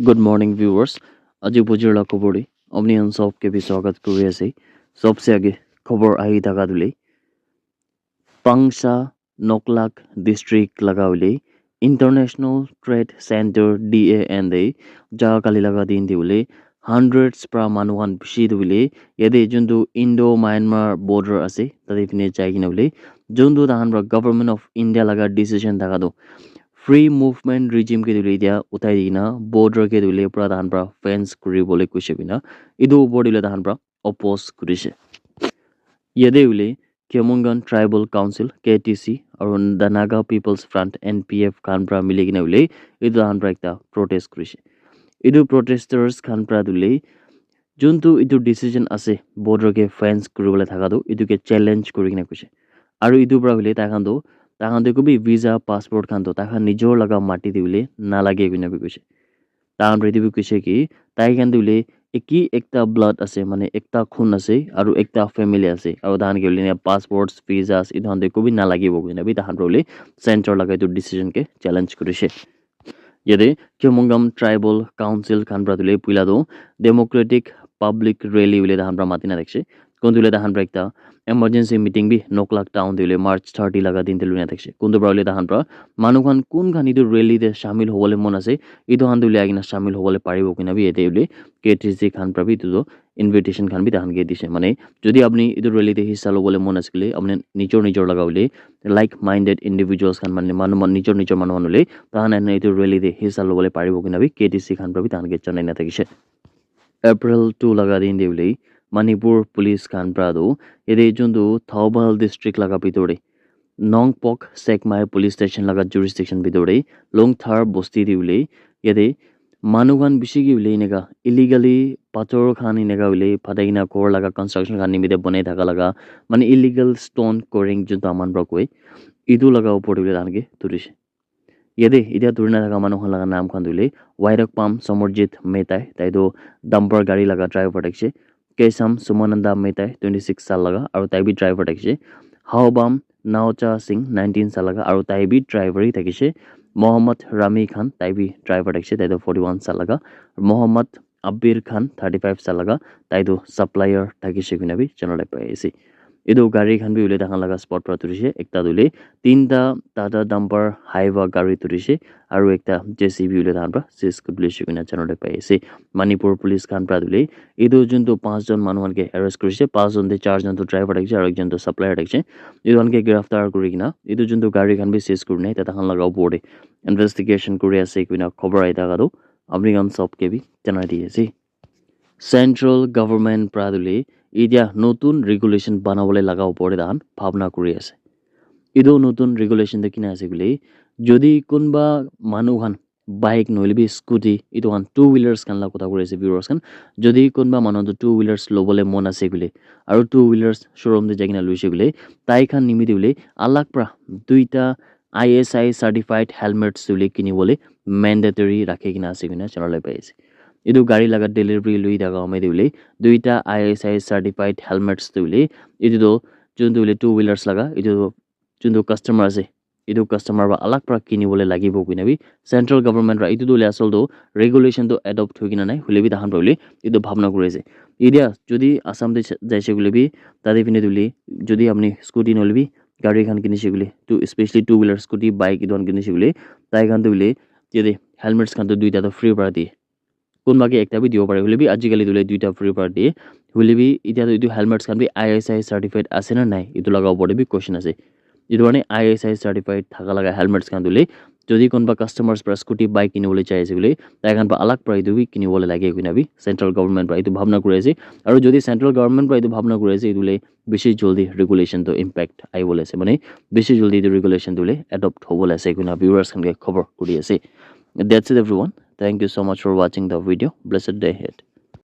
Good morning viewers. আজি বুজিৰলা খবৰি অমনিয়ন সবকে भी स्वागत কৰি আছে सबसे आगे खबर আহি থাকা দুলি পাংশা নকলাক ডিস্ট্রিক্ট লাগাউলি ইন্টারন্যাশনাল ট্রেড সেন্টার DAND জাগা কালি লাগা দিন দিউলি hundreds pra manuhan bishi duli yede jundu Indo Myanmar border ase tade pine jai kina uli jundu dahan pra government of India laga decision daga do free movement regime ke dule dia utai dina border ke dule pra dahan pra fence kuri bole kuise bina idu upor dile dahan pra oppose kurise yede ule Kemongan Tribal Council KTC aru the Naga People's Front NPF khan pra mili kina ule idu dahan pra ekta protest kurise idu protesters khan pra dule juntu idu decision ase border ke fence kuribole thaka do idu ke challenge kuri kina kuise aru idu pra hule ta khan do kubi visa passport khan do ta khan nijor laga mati dibule na lage kina bi kuise ta khan ready bi kuise ki tai khan dibule eki ekta blood ase mane ekta khun ase aru ekta family ase aru ta khan ke hule passports visas idu khan kubi na lagibo kina bi ta khan hule center laga idu decision ke challenge kurise yede Kemongam Tribal Council khan pra dule puila do democratic public rally ule dahan pra matina dekhse kon dule dahan pra ekta emergency meeting bi noklak town dule March 30 laga din dule dekhse kon du pra ule dahan pra manu khan kun khan idu rally de shamil hobole mon ase idu han dule agina shamil hobole paribo kina bi ete ule KTC khan pra bi idu invitation khan bi dahan ge dise mane jodi apni idu rally de hissa lobole mon asile apni nijor laga ule like minded individuals khan mane manu nijor manu manule tahan ene idu rally de hissa lobole paribo kina bi KTC khan pra bi dahan ge chanai na thakise April 2 laga din deuli Manipur police khan pra do yede jundu Thoubal district laga bitore Nongpok Sekmai police station laga jurisdiction bitore Longthar bosti deuli yede manugan bishigi ule inega illegally pator khan inega ule phadaina kor laga construction khan nimide bonai thaka laga mane illegal stone coring junta man bra koi idu laga upor ule dange turise yede idia turina thaka manu khan laga naam khan dule Wairak Pam Samarjit Metai taido dumper gari laga driver dekse Kesam Sumananda Metai 26 sal laga aru tai bi driver dekse Haobam Naocha Singh 19 sal laga aru tai bi driver hi thakise Mohammad Rami Khan tai bi driver dekse taido 41 sal laga Mohammad Abir Khan 35 sal laga taido supplier thakise kina bi janale pai ase idu gari khan bi ule dakhan laga spot pra turise ekta dule tinta Tata dumper haiwa gari turise aru ekta JCB ule dakhan pra sis kublishe kina janale pai ase Manipur police khan pra dule idu juntu 5 jon manu ke arrest kurise 5 jon de 4 jon to driver dekse aru ekjon to supplier dekse idu ke giraftar kuri kina idu juntu gari khan bi sis kurne ta dakhan laga upor investigation kuri ase kina khobar ai daga do apni kan sob ke bi janai di ase Central government pradule idia notun regulation banabole laga upore dahan bhabna kuri ase idu notun regulation de kina ase bile jodi kunba manu khan bike noile bi scooty idu khan two wheelers kan la kotha kuri ase viewers kan jodi kunba manu to two wheelers lobole mon ase bile aru two wheelers showroom de jagina luise bile tai khan nimidi bile alag pra duita ISI certified helmets sule kini bole mandatory rakhe kina ase kina channel pai ase idu gari laga delivery lui daga ame dule duita ISI certified helmets dule idu do jundu le two wheelers laga idu jundu customer ase idu customer ba alag pra kini bole lagibo kuina bi central government ra idu dule asol do regulation to adopt hoigina nai hule bi dahan bole idu bhabna koriase idia jodi assam de jaise gule bi tade pine dule jodi apni scooty nolbi gari khan kinise gule to especially two wheeler scooty bike idon kinise gule tai khan dule jede helmets khan to duita to free para di কোনবাকে একটা B দিব পারে হলে B আজিকালি দুলে দুইটা free পার দিয়ে হলে B ইতিয়া ইদু হেলমেটস খান বি ISI সার্টিফাইড আছে না নাই ইদু লাগা পড়ে বি কোশ্চেন আছে ইদু মানে ISI সার্টিফাইড থাকা লাগা হেলমেটস খান দুলে যদি কোনবা কাস্টমার্স প্রা স্কুটি বাইক কিনিবলে চাইছে বলে তাই খান বা আলাগ প্রাই দুবি কিনিবলে লাগে কিনাবি সেন্ট্রাল গভর্নমেন্ট প্রাই ইদু ভাবনা করে আছে আর যদি সেন্ট্রাল গভর্নমেন্ট প্রাই ইদু ভাবনা করে আছে ইদুলে বেশি জলদি রেগুলেশন তো ইমপ্যাক্ট আই বলে আছে মানে বেশি জলদি ইদু রেগুলেশন দুলে অ্যাডপ্ট হবলে আছে কিনা ভিউয়ার্স খানকে খবর করি আছে That's it everyone. Thank you so much for watching the video. Blessed day ahead.